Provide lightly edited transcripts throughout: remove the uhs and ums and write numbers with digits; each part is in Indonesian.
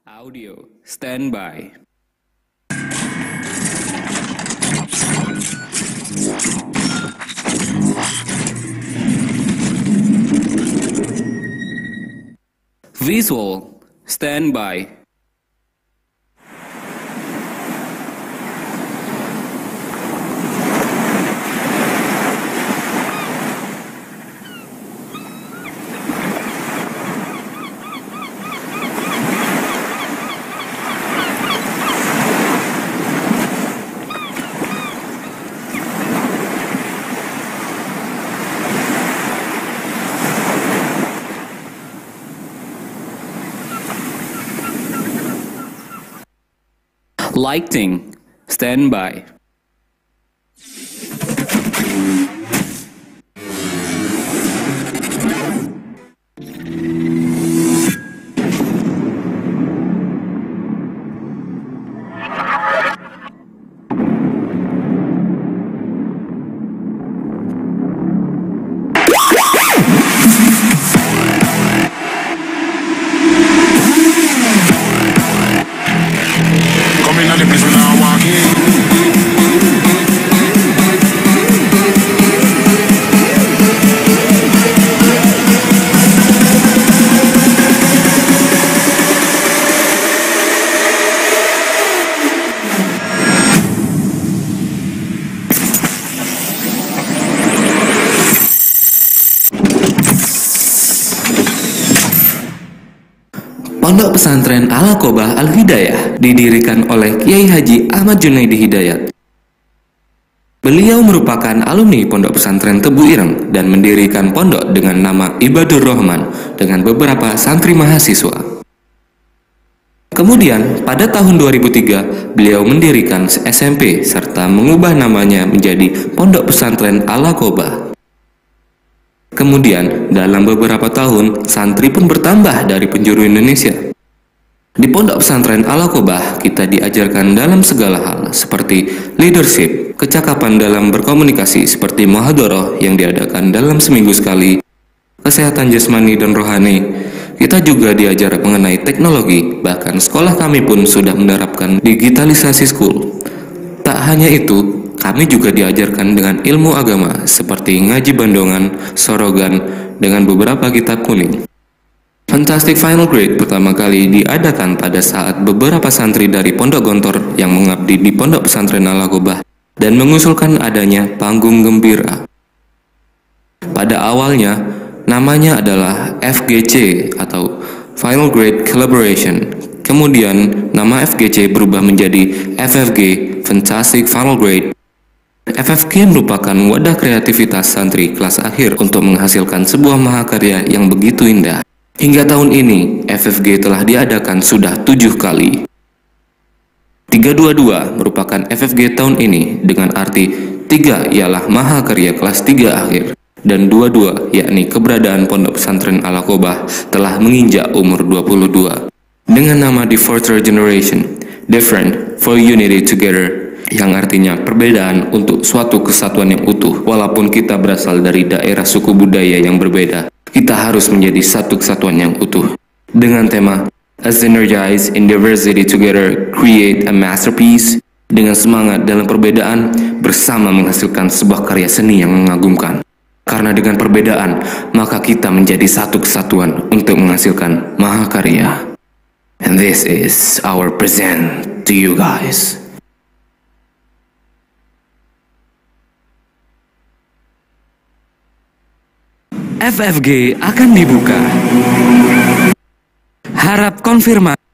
Audio, stand by. Visual, stand by. Lighting, stand by. Pondok Pesantren Al-Aqobah Al-Hidayah didirikan oleh Kiai Haji Ahmad Junaidi Hidayat. Beliau merupakan alumni Pondok Pesantren Tebu Ireng dan mendirikan pondok dengan nama Ibadur Rahman dengan beberapa santri mahasiswa. Kemudian, pada tahun 2003, beliau mendirikan SMP serta mengubah namanya menjadi Pondok Pesantren Al-Aqobah. Kemudian, dalam beberapa tahun, santri pun bertambah dari penjuru Indonesia. Di Pondok Pesantren Al-Aqobah, kita diajarkan dalam segala hal, seperti leadership, kecakapan dalam berkomunikasi seperti muhadharah yang diadakan dalam seminggu sekali, kesehatan jasmani dan rohani. Kita juga diajar mengenai teknologi, bahkan sekolah kami pun sudah menerapkan digitalisasi school. Tak hanya itu, kami juga diajarkan dengan ilmu agama seperti ngaji bandongan, sorogan, dengan beberapa kitab kuning. Fantastic Final Grade pertama kali diadakan pada saat beberapa santri dari Pondok Gontor yang mengabdi di Pondok Pesantren Al-Aqobah dan mengusulkan adanya panggung gembira. Pada awalnya, namanya adalah FGC atau Final Grade Collaboration. Kemudian, nama FGC berubah menjadi FFG, Fantastic Final Grade. FFG merupakan wadah kreativitas santri kelas akhir untuk menghasilkan sebuah mahakarya yang begitu indah. Hingga tahun ini, FFG telah diadakan sudah 7 kali. 322 merupakan FFG tahun ini dengan arti 3 ialah mahakarya kelas 3 akhir dan 22 yakni keberadaan Pondok Pesantren Al-Aqobah telah menginjak umur 22. Dengan nama The Fourth Generation, Different for Unity Together, yang artinya perbedaan untuk suatu kesatuan yang utuh. Walaupun kita berasal dari daerah suku budaya yang berbeda, kita harus menjadi satu kesatuan yang utuh. Dengan tema As Energized in Diversity Together Create a Masterpiece, dengan semangat dalam perbedaan bersama menghasilkan sebuah karya seni yang mengagumkan. Karena dengan perbedaan, maka kita menjadi satu kesatuan untuk menghasilkan mahakarya. And this is our present to you guys. FFG akan dibuka. Harap konfirmasi.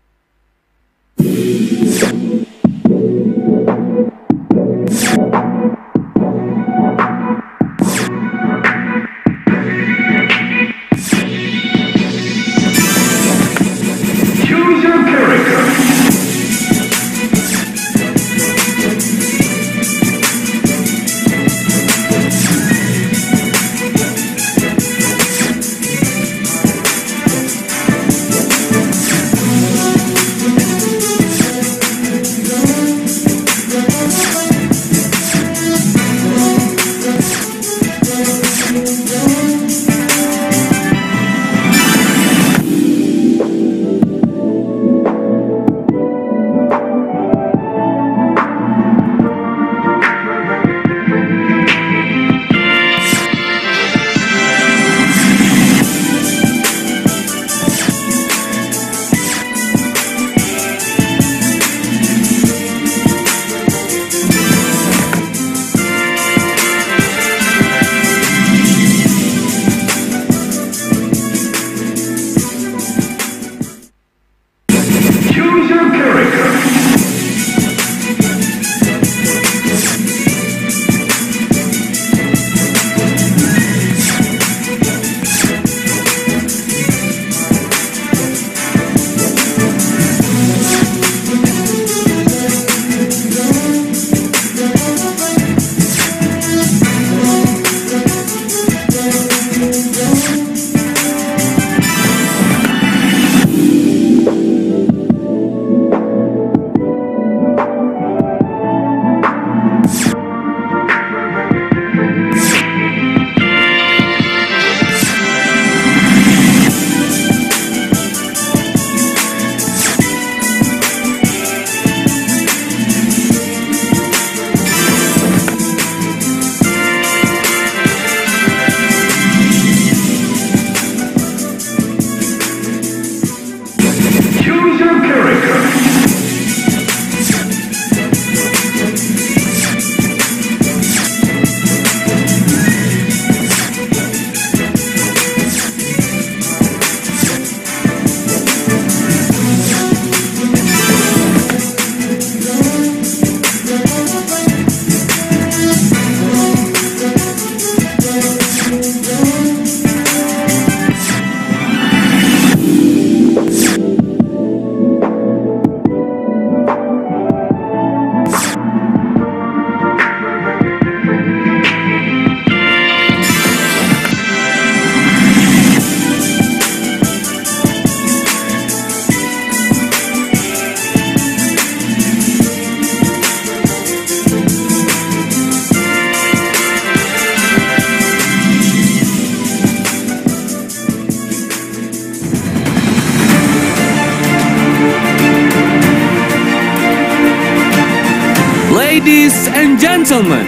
Ladies and gentlemen,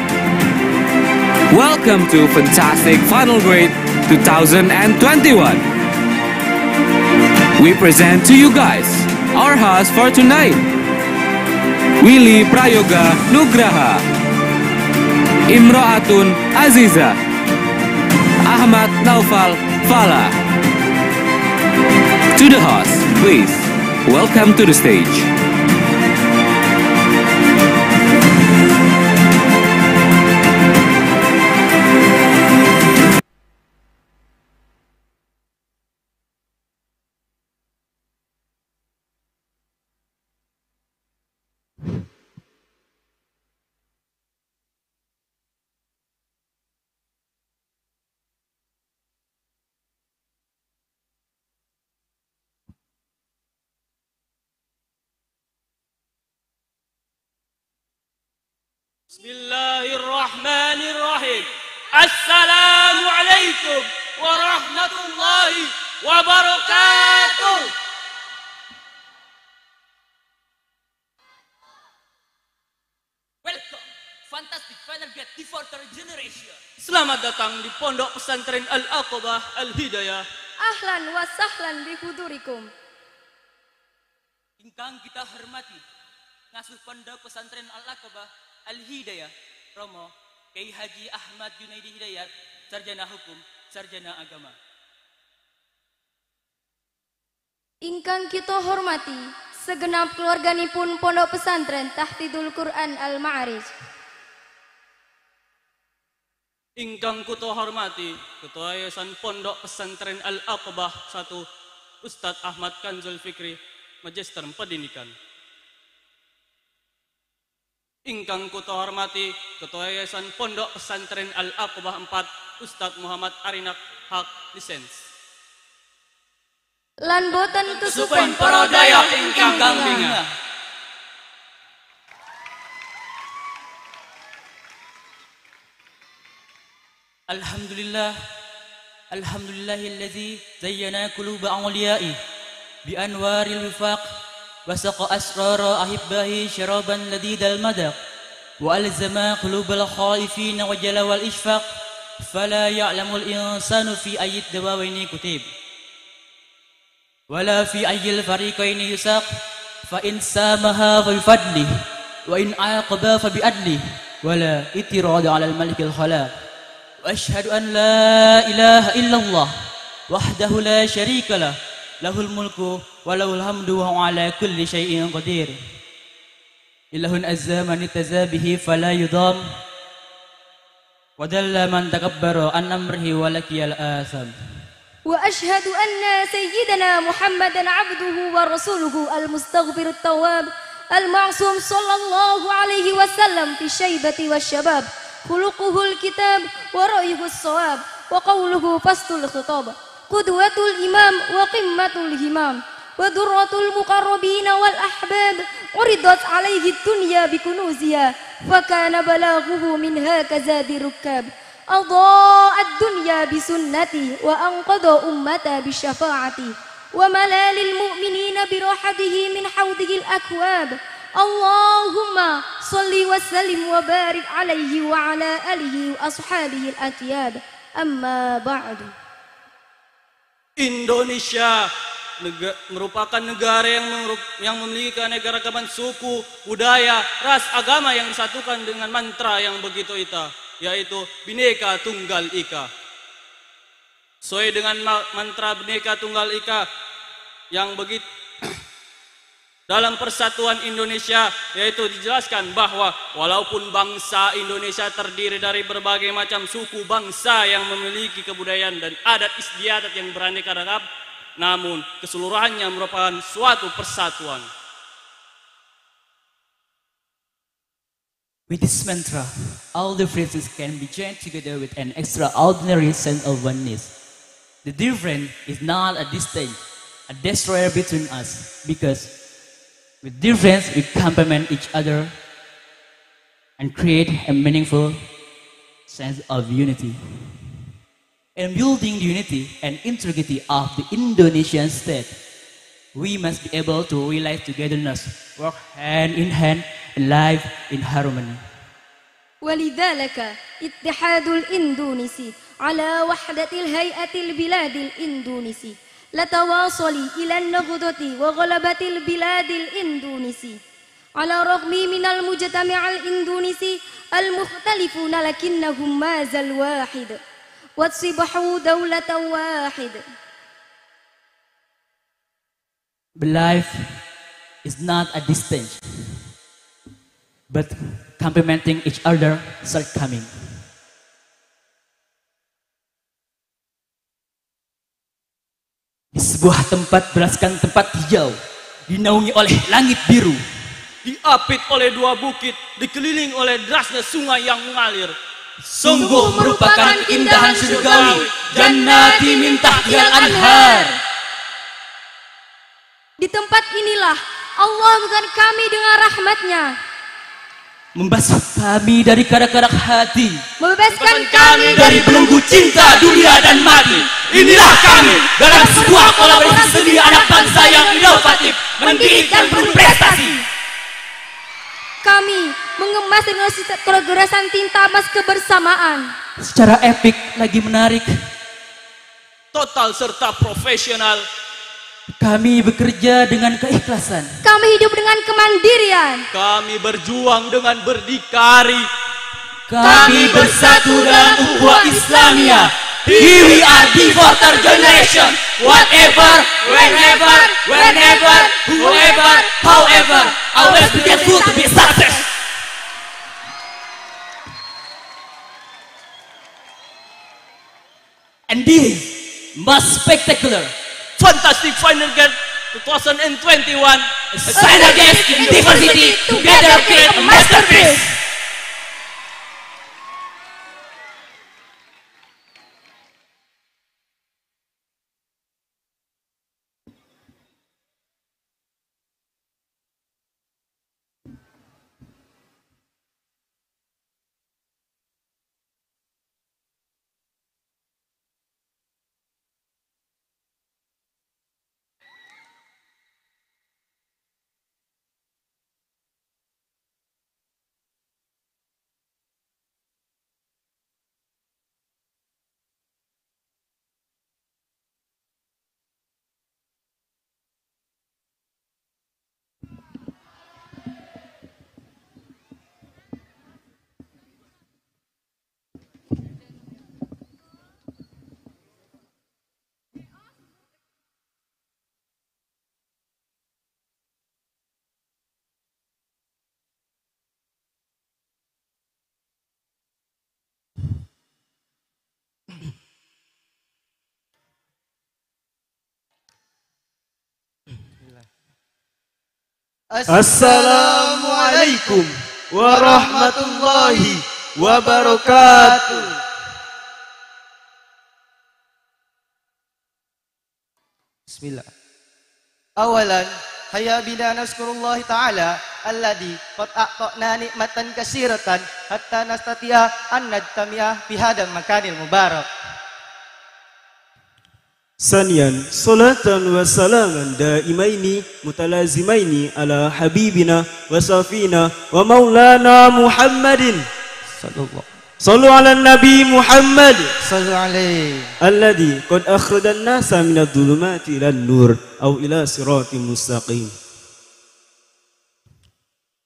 welcome to Fantastic Final Grade 2021. We present to you guys our host for tonight, Willy Prayoga Nugraha, Imro'atun Aziza, Ahmad Naufal Fala. To the host, please welcome to the stage. Bismillahirrahmanirrahim. Assalamualaikum warahmatullahi wabarakatuh. Welcome, Fantastic Final Grade di Third Generation. Selamat datang di Pondok Pesantren Al-Aqabah Al-Hidayah. Ahlan wa sahlan bihudurikum. Ingkang kita hormati, ngasuh Pondok Pesantren Al-Aqabah Al-Hidayah, Romo Kiai Haji Ahmad Junaidi Hidayat, Sarjana Hukum, Sarjana Agama. Ingkang kita hormati, segenap keluarganipun Pondok Pesantren Tahdidul Quran Al-Ma'arij. Ingkang kuto hormati, Ketua Yayasan Pondok Pesantren Al-Aqabah 1, Ustadz Ahmad Kanzul Fikri, Magister Pendidikan. Ingkang kuto hormati, Ketua Yayasan Pondok Pesantren Al-Aqabah 4, Ustadz Muhammad Arinak, Hak Lisens. Lan boten Tusupan para dayak ingkang kambinga. Alhamdulillahilladzi zayyana quluba awliya'i bi anwaril wifaq wa saqa asrara ahibbahi syaraban ladidal madaq wa alzama qulubal khaifin wa jala wal ishfaq fala ya'lamul insanu fi ayyid dawaini kutib wala fi ayyil fariqaini yusaq fa in samaha fa bifadli wa in aqaba fa biadli wala itirada 'ala al-malikil khalaq wa asyhadu an la ilaha illallah wahdahu la syarika lah lahul mulku wa lahul hamdu wa ala kulli syai'in qadir ilahun az-zamani tazabihi fala yudam wa dalla man takabbara an amrihi wa lakiyal asam. وأشهد أن سيدنا محمدا عبده ورسوله المستغفر التواب المعصوم صلى الله عليه وسلم في الشيبة والشباب خلقه الكتاب ورأيه الصواب وقوله فصل الخطاب قدوة الإمام وقمة الهمام ودرة المقربين والأحباب عرضت عليه الدنيا بكنوزها فكان بلاغه من هكذا بركاب أضاء الدنيا بسنته وأنقذ أمته بشفاعته وملا للمؤمنين برحبه من حوضه الأكواب اللهم صل وسلم وبارك عليه وعلى آله وأصحابه الأكياب أما بعد. Indonesia merupakan negara yang memiliki keanekaragaman suku, budaya, ras, agama yang disatukan dengan mantra yang begitu ita, yaitu Bhinneka Tunggal Ika. Sesuai dengan mantra Bhinneka Tunggal Ika yang begitu dalam persatuan Indonesia, yaitu dijelaskan bahwa walaupun bangsa Indonesia terdiri dari berbagai macam suku bangsa yang memiliki kebudayaan dan adat istiadat yang beraneka ragam, namun keseluruhannya merupakan suatu persatuan. With this mantra, all differences can be joined together with an extraordinary sense of oneness. The difference is not a distance, a destroyer between us, because with difference we complement each other and create a meaningful sense of unity. In building the unity and integrity of the Indonesian state, we must be able to realize togetherness, work hand in hand, and live in harmony. ولذلك اتحاد الإندونيسي على وحدة الهيئة البلاد الإندونيسي لتواصل إلى النهضة وغلبة البلاد الإندونيسي على الرغم من المجتمع الإندونيسي المختلفون لكنهم ما زال واحد واصبحوا دولة واحد. Life is not a distance, but complementing each other, shortcoming. Di sebuah tempat beraskan tempat hijau, dinaungi oleh langit biru, diapit oleh dua bukit, dikelilingi oleh derasnya sungai yang mengalir. sungguh merupakan keindahan surgawi, jannati min tahtihal anhar. Di tempat inilah Allah bukan kami dengan rahmatnya, Membasuh kami dari karak-karak hati, membebaskan kami dari belenggu cinta dunia dan mati. Inilah kami dalam sebuah kolaborasi seni anak bangsa yang inovatif, mendidik dan berprestasi. kami mengemas dengan kegerasan tinta emas kebersamaan. Secara epik lagi menarik, Total serta profesional. kami bekerja dengan keikhlasan. Kami hidup dengan kemandirian. Kami berjuang dengan berdikari. Kami bersatu dalam ukhuwah Islamiyah. Here we are the voter generation. Whatever, whenever, whenever, whoever, however, always be careful to be success. And this most spectacular, Fantastic Final Game 2021. sign against in diversity, together create a masterpiece. Assalamualaikum warahmatullahi wabarakatuh. Bismillah. Awalan, hayya bina nazkurullah ta'ala alladhi qad a'ta'na nikmatan katsiratan hatta nastati'a an najtami'a fi hadzal makanil mubarak. Saniyan, salatan wa salaman daimaini mutalazimaini ala habibina wa safina wa maulana Muhammadin sallu ala nabi Muhammad Sallu alaihi. alladhi qad akhrajan nasa minadh dhulumati ilan nur aw ila siratim mustaqim.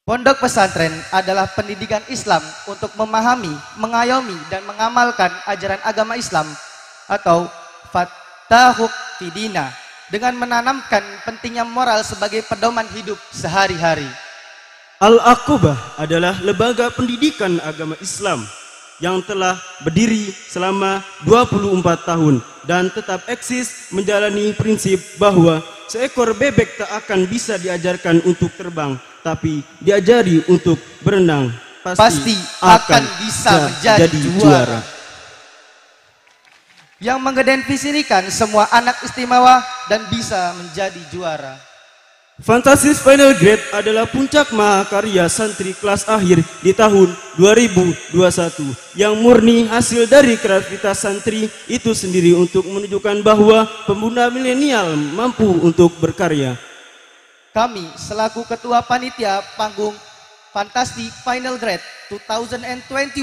Pondok pesantren adalah pendidikan Islam untuk memahami, mengayomi, dan mengamalkan ajaran agama Islam atau Fatahuk Fidina dengan menanamkan pentingnya moral sebagai pedoman hidup sehari-hari. Al-Aqobah adalah lembaga pendidikan agama Islam yang telah berdiri selama 24 tahun dan tetap eksis menjalani prinsip bahwa seekor bebek tak akan bisa diajarkan untuk terbang, tapi diajari untuk berenang Pasti akan bisa menjadi juara. Yang mengidentifikasikan semua anak istimewa dan bisa menjadi juara. Fantasis Final Grade adalah puncak mahakarya santri kelas akhir di tahun 2021 yang murni hasil dari kreativitas santri itu sendiri untuk menunjukkan bahwa pemuda milenial mampu untuk berkarya. Kami selaku Ketua Panitia Panggung Fantastic Final Grade 2021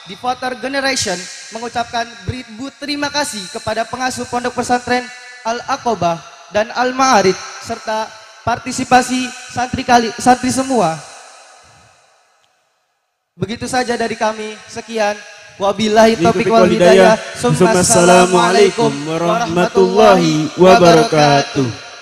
di Voter Generation mengucapkan beribu terima kasih kepada pengasuh Pondok Pesantren Al-Aqobah dan Al-Ma'arif serta partisipasi santri semua. Begitu saja dari kami. Sekian. Wabillahi taufiq wal hidayah. Assalamualaikum warahmatullahi wabarakatuh.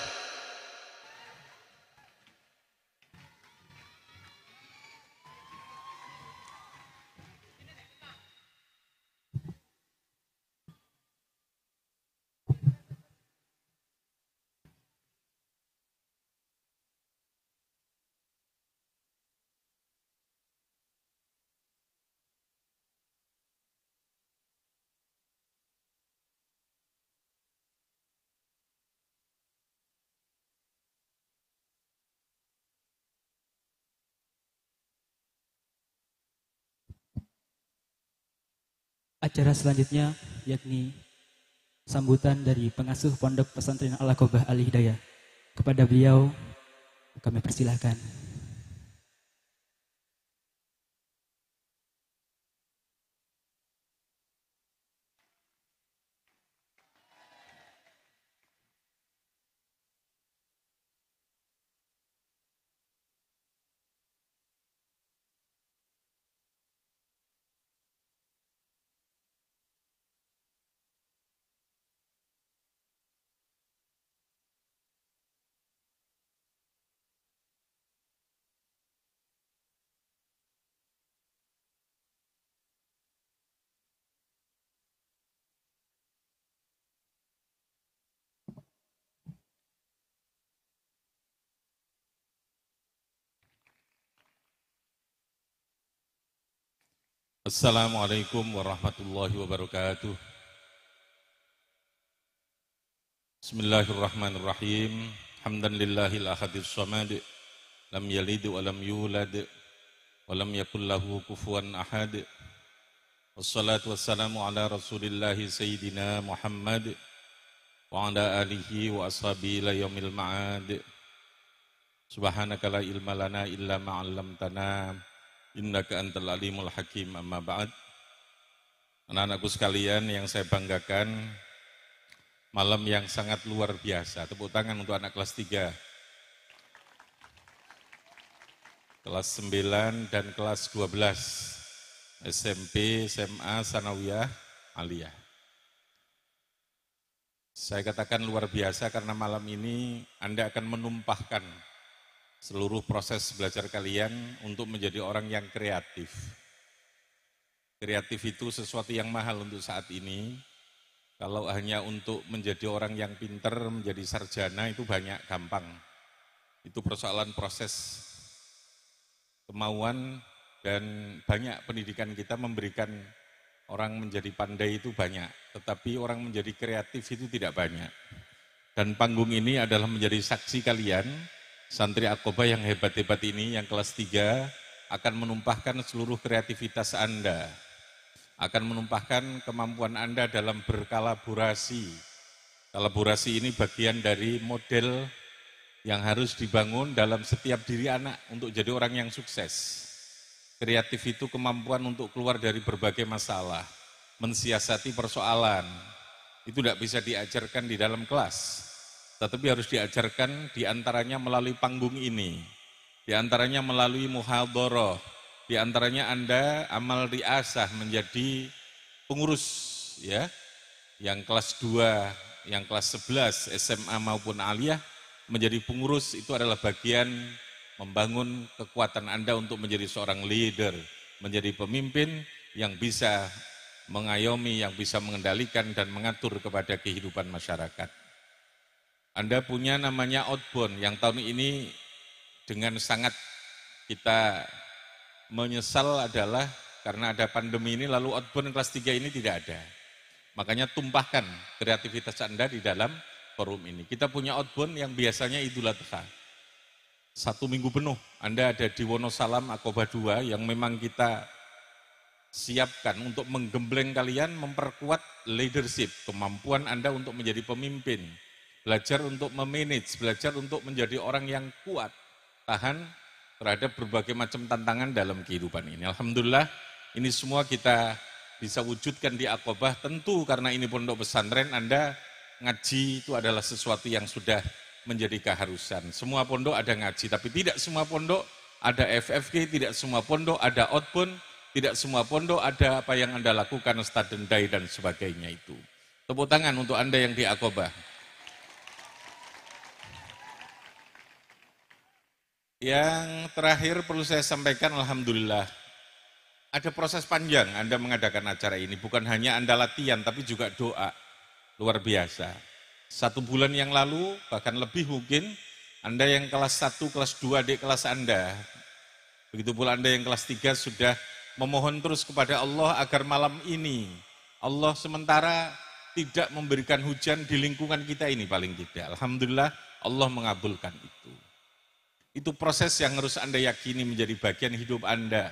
Acara selanjutnya yakni sambutan dari pengasuh Pondok Pesantren Al-Aqobah Al-Hidayah. Kepada beliau kami persilahkan. Assalamualaikum warahmatullahi wabarakatuh. Bismillahirrahmanirrahim. Hamdan lillahil ahadis samad, lam yalid wa lam yulad wa lam yakul lahu kufuwan ahad. Wassalatu wassalamu ala Rasulillahi sayyidina Muhammad wa ala alihi wa ashabihi ila yaumil ma'ad. Subhanaka la ilma lana illa ma 'allamtana. Innaka antal alimul hakim, amma ba'd. Anak-anakku sekalian yang saya banggakan, malam yang sangat luar biasa. Tepuk tangan untuk anak kelas 3, kelas 9 dan kelas 12 SMP, SMA, Sanawiyah, Aliyah. Saya katakan luar biasa karena malam ini Anda akan menumpahkan seluruh proses belajar kalian untuk menjadi orang yang kreatif. Kreatif itu sesuatu yang mahal untuk saat ini. Kalau hanya untuk menjadi orang yang pinter, menjadi sarjana itu banyak, gampang. Itu persoalan proses kemauan dan banyak pendidikan kita memberikan orang menjadi pandai itu banyak. Tetapi orang menjadi kreatif itu tidak banyak. Dan panggung ini adalah menjadi saksi kalian. Santri Aqobah yang hebat-hebat ini, yang kelas 3, akan menumpahkan seluruh kreativitas Anda. Akan menumpahkan kemampuan Anda dalam berkolaborasi. Kolaborasi ini bagian dari model yang harus dibangun dalam setiap diri anak untuk jadi orang yang sukses. Kreatif itu kemampuan untuk keluar dari berbagai masalah, mensiasati persoalan. Itu tidak bisa diajarkan di dalam kelas. Tetapi harus diajarkan diantaranya melalui panggung ini, diantaranya melalui muhadharah, diantaranya Anda amal riasah menjadi pengurus, ya, yang kelas 2, yang kelas 11, SMA maupun aliyah, menjadi pengurus itu adalah bagian membangun kekuatan Anda untuk menjadi seorang leader, menjadi pemimpin yang bisa mengayomi, yang bisa mengendalikan dan mengatur kepada kehidupan masyarakat. Anda punya namanya outbound yang tahun ini dengan sangat kita menyesal adalah karena ada pandemi ini lalu outbound kelas 3 ini tidak ada. Makanya tumpahkan kreativitas Anda di dalam forum ini. Kita punya outbound yang biasanya Idul Adha. 1 minggu penuh Anda ada di Wonosalam Aqobah 2 yang memang kita siapkan untuk menggembleng kalian, memperkuat leadership, kemampuan Anda untuk menjadi pemimpin, belajar untuk memanage, belajar untuk menjadi orang yang kuat, tahan terhadap berbagai macam tantangan dalam kehidupan ini. Alhamdulillah ini semua kita bisa wujudkan di Aqobah, tentu karena ini pondok pesantren, Anda ngaji itu adalah sesuatu yang sudah menjadi keharusan. Semua pondok ada ngaji, tapi tidak semua pondok ada FFG, tidak semua pondok ada outbound, tidak semua pondok ada apa yang Anda lakukan, student day dan sebagainya itu. Tepuk tangan untuk Anda yang di Aqobah. Yang terakhir perlu saya sampaikan, alhamdulillah, ada proses panjang Anda mengadakan acara ini, bukan hanya Anda latihan, tapi juga doa, luar biasa. 1 bulan yang lalu, bahkan lebih mungkin, Anda yang kelas 1, kelas 2, adik kelas Anda, begitu pula Anda yang kelas 3 sudah memohon terus kepada Allah agar malam ini, Allah sementara tidak memberikan hujan di lingkungan kita ini paling tidak. Alhamdulillah, Allah mengabulkan itu. Itu proses yang harus Anda yakini menjadi bagian hidup Anda,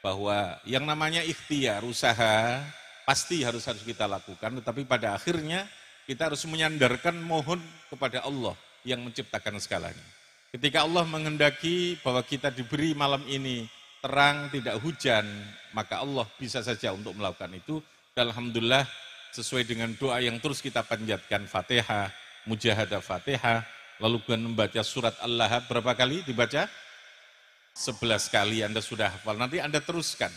bahwa yang namanya ikhtiar, usaha, pasti harus kita lakukan, tetapi pada akhirnya kita harus menyandarkan mohon kepada Allah yang menciptakan segalanya. Ketika Allah menghendaki bahwa kita diberi malam ini terang, tidak hujan, maka Allah bisa saja untuk melakukan itu. Dan alhamdulillah sesuai dengan doa yang terus kita panjatkan, Fatihah, mujahadah Fatihah, lalu kemudian membaca surat Al-Lahab berapa kali dibaca? 11 kali Anda sudah hafal. Nanti Anda teruskan.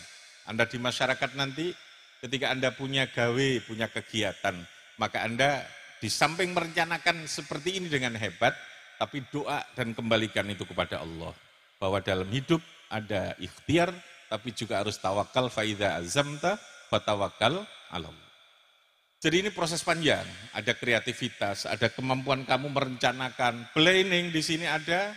Anda di masyarakat nanti ketika Anda punya gawe, punya kegiatan, maka Anda di samping merencanakan seperti ini dengan hebat, tapi doa dan kembalikan itu kepada Allah. Bahwa dalam hidup ada ikhtiar, tapi juga harus tawakal, faidha azamta, fatawakal ala Allah. Jadi ini proses panjang, ada kreativitas, ada kemampuan kamu merencanakan, planning di sini ada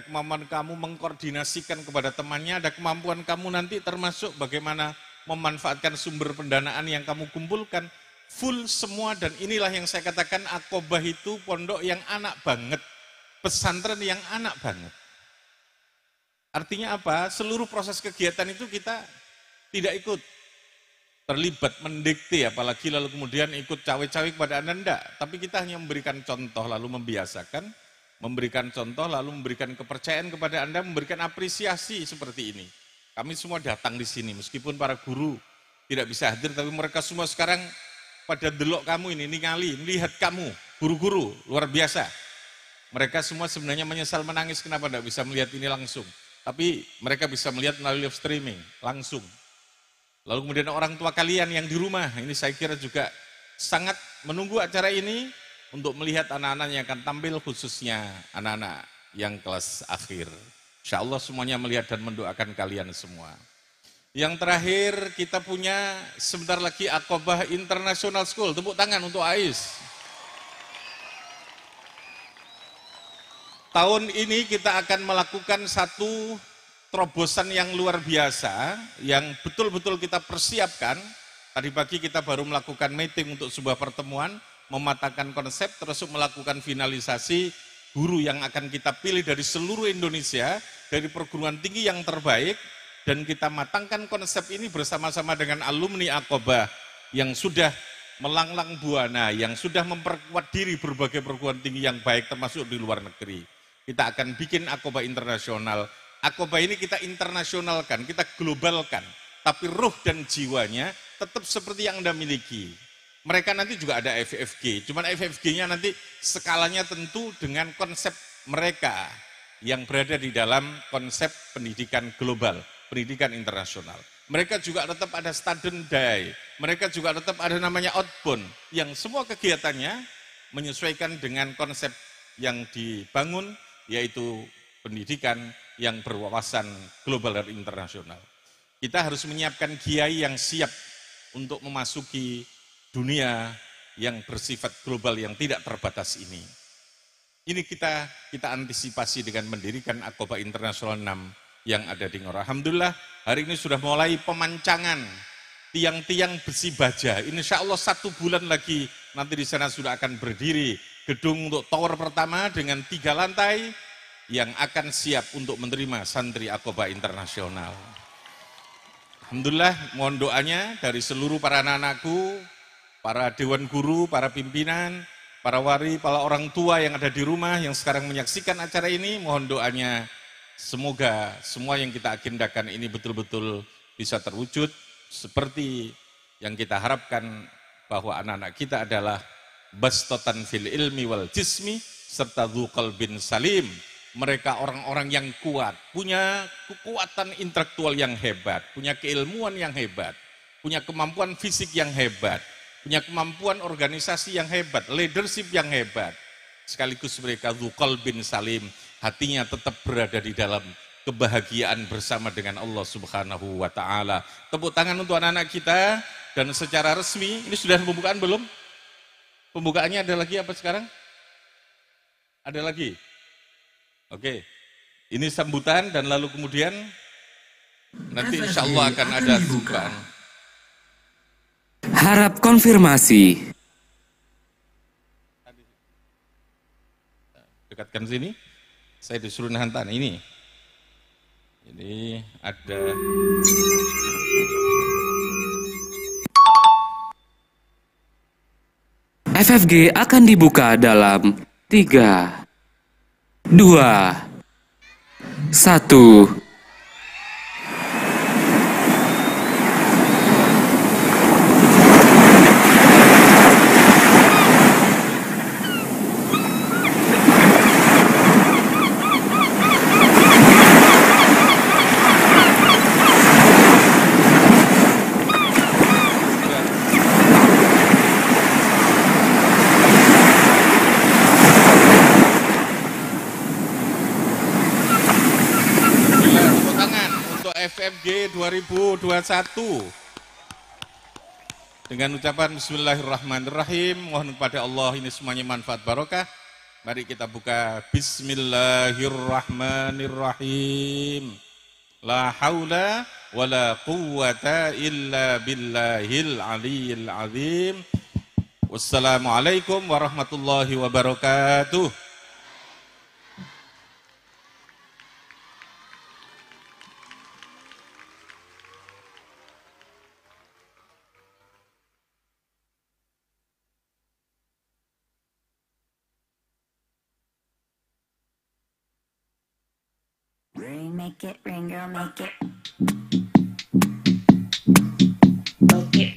kemampuan kamu mengkoordinasikan kepada temannya, ada kemampuan kamu nanti termasuk bagaimana memanfaatkan sumber pendanaan yang kamu kumpulkan, full semua. Dan inilah yang saya katakan Aqobah itu pondok yang anak banget, pesantren yang anak banget. Artinya apa? Seluruh proses kegiatan itu kita tidak ikut terlibat mendikte, apalagi lalu kemudian ikut cawe-cawe kepada Anda, enggak. Tapi kita hanya memberikan contoh, lalu membiasakan, memberikan contoh, lalu memberikan kepercayaan kepada Anda, memberikan apresiasi seperti ini. Kami semua datang di sini, meskipun para guru tidak bisa hadir, tapi mereka semua sekarang pada delok kamu ini, ningali, melihat kamu, guru-guru, luar biasa. Mereka semua sebenarnya menyesal menangis, kenapa tidak bisa melihat ini langsung. Tapi mereka bisa melihat melalui live streaming, langsung. Lalu kemudian orang tua kalian yang di rumah, ini saya kira juga sangat menunggu acara ini untuk melihat anak-anak yang akan tampil, khususnya anak-anak yang kelas akhir. Insya Allah semuanya melihat dan mendoakan kalian semua. Yang terakhir kita punya sebentar lagi Aqobah International School. Tepuk tangan untuk AIS. Tahun ini kita akan melakukan satu terobosan yang luar biasa, yang betul-betul kita persiapkan. Tadi pagi kita baru melakukan meeting untuk sebuah pertemuan, mematangkan konsep, terus melakukan finalisasi guru yang akan kita pilih dari seluruh Indonesia, dari perguruan tinggi yang terbaik, dan kita matangkan konsep ini bersama-sama dengan alumni Aqobah yang sudah melanglang buana, yang sudah memperkuat diri berbagai perguruan tinggi yang baik termasuk di luar negeri. Kita akan bikin Aqobah internasional. Aqobah ini kita internasionalkan, kita globalkan, tapi ruh dan jiwanya tetap seperti yang Anda miliki. Mereka nanti juga ada FFG, cuman FFG-nya nanti skalanya tentu dengan konsep mereka yang berada di dalam konsep pendidikan global, pendidikan internasional. Mereka juga tetap ada student day, mereka juga tetap ada namanya outbound, yang semua kegiatannya menyesuaikan dengan konsep yang dibangun, yaitu pendidikan yang berwawasan global dan internasional. Kita harus menyiapkan kiai yang siap untuk memasuki dunia yang bersifat global yang tidak terbatas ini. Ini kita antisipasi dengan mendirikan Aqobah Internasional 6 yang ada di Ngora. Alhamdulillah hari ini sudah mulai pemancangan tiang-tiang besi baja. Insya Allah 1 bulan lagi nanti di sana sudah akan berdiri gedung untuk tower pertama dengan 3 lantai, yang akan siap untuk menerima santri Aqobah Internasional. Alhamdulillah, mohon doanya dari seluruh para anak-anakku, para dewan guru, para pimpinan, para wali, para orang tua yang ada di rumah yang sekarang menyaksikan acara ini, mohon doanya semoga semua yang kita agendakan ini betul-betul bisa terwujud seperti yang kita harapkan, bahwa anak-anak kita adalah bastotan fil ilmi wal jismi serta dzu qalbin salim. Mereka orang-orang yang kuat, punya kekuatan intelektual yang hebat, punya keilmuan yang hebat, punya kemampuan fisik yang hebat, punya kemampuan organisasi yang hebat, leadership yang hebat. Sekaligus mereka dzu qalbin salim, hatinya tetap berada di dalam kebahagiaan bersama dengan Allah Subhanahu wa taala. Tepuk tangan untuk anak-anak kita. Dan secara resmi, ini sudah pembukaan belum? Pembukaannya ada lagi apa sekarang? Ada lagi? Oke, ini sambutan dan lalu kemudian nanti insya Allah akan ada pembukaan. Harap konfirmasi. Dekatkan sini, saya disuruh nahan tanah ini. Ini ada... FFG akan dibuka dalam 3, 2, 1. FFG 2021 dengan ucapan bismillahirrahmanirrahim, mohon kepada Allah ini semuanya manfaat barokah. Mari kita buka bismillahirrahmanirrahim. La haula wala quwwata illa billahil aliyyil azim. Wassalamualaikum warahmatullahi wabarakatuh. Make it, ring girl, make it. Okay.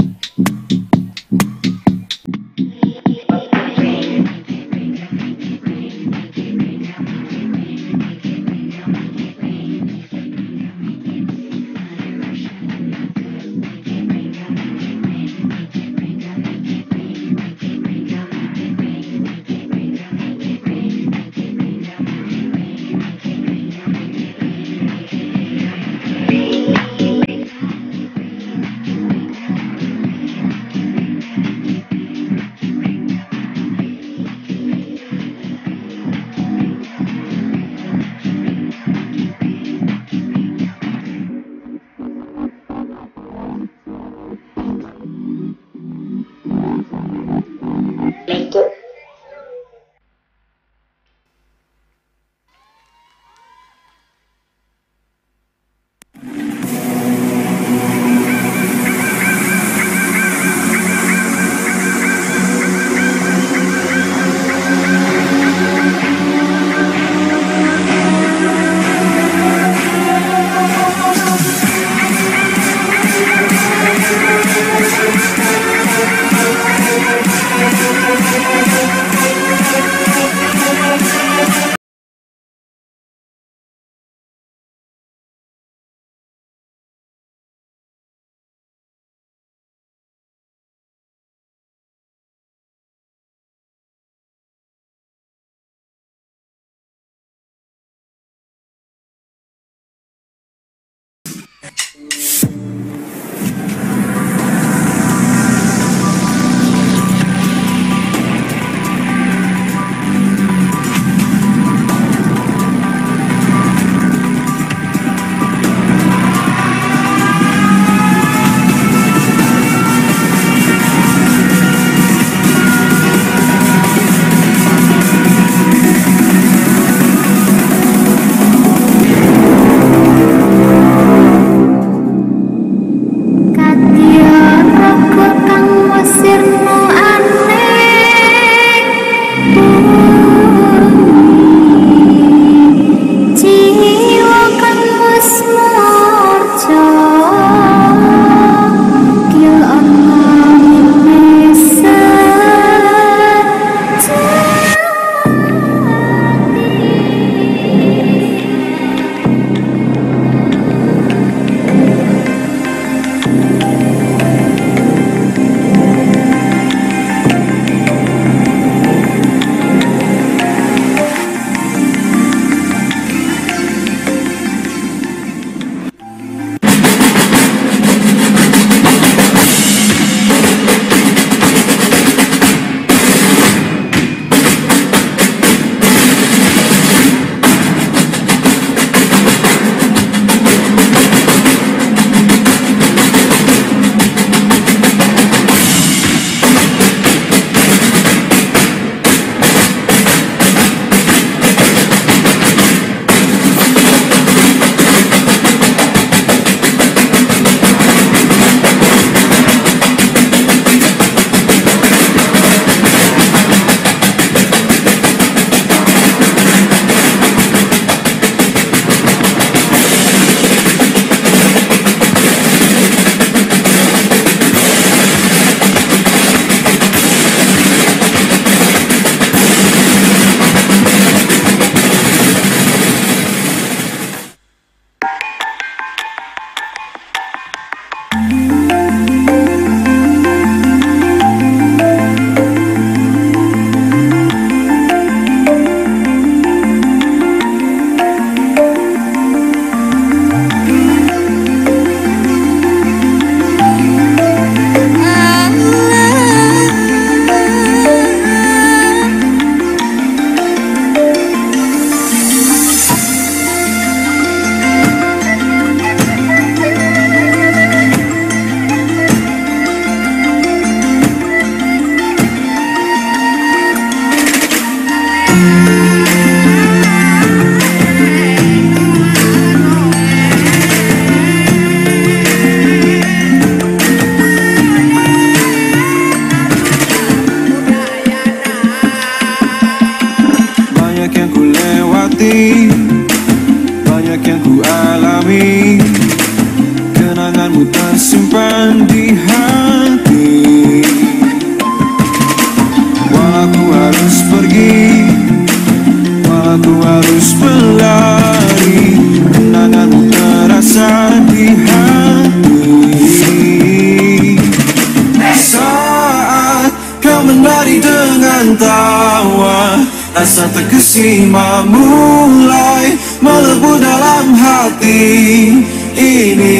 rasa terkesima mulai melebu dalam hati ini,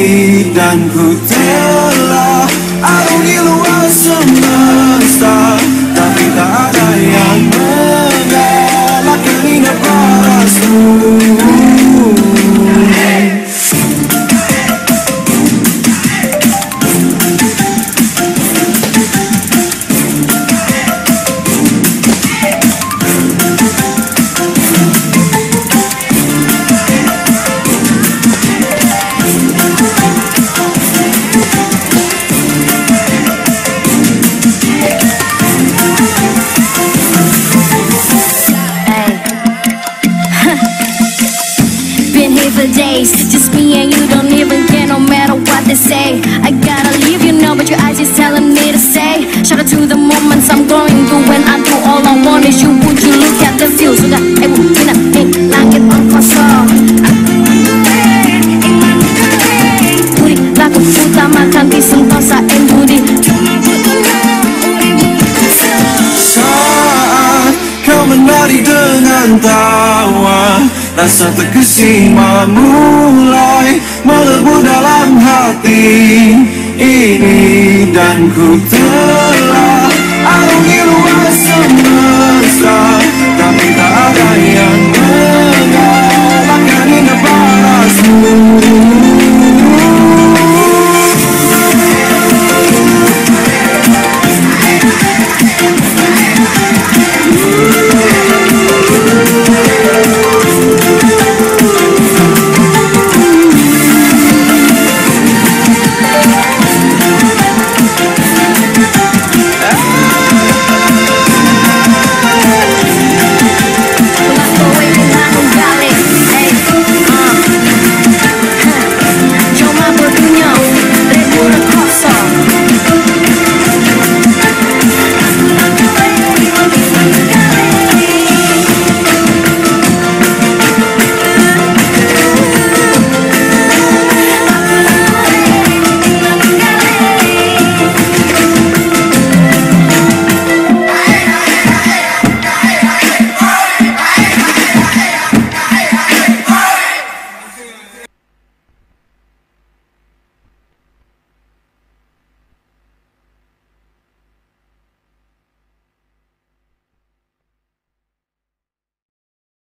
dan ku telah arungi luas semesta, tapi tak ada yang menolak keinginan parasmu. Just me and you, don't even care no matter what they say. I gotta leave you now, but your eyes just telling me to stay. Shout out to the moments I'm going through when I do all I want is you. Would you look at the view? Sudah binaing langit ang kosong. Budi laku utamakan di sentosa budi. Saat kau menari dengan tawa, rasa terkesima mulai melebu dalam hati ini, dan ku telah arungi luas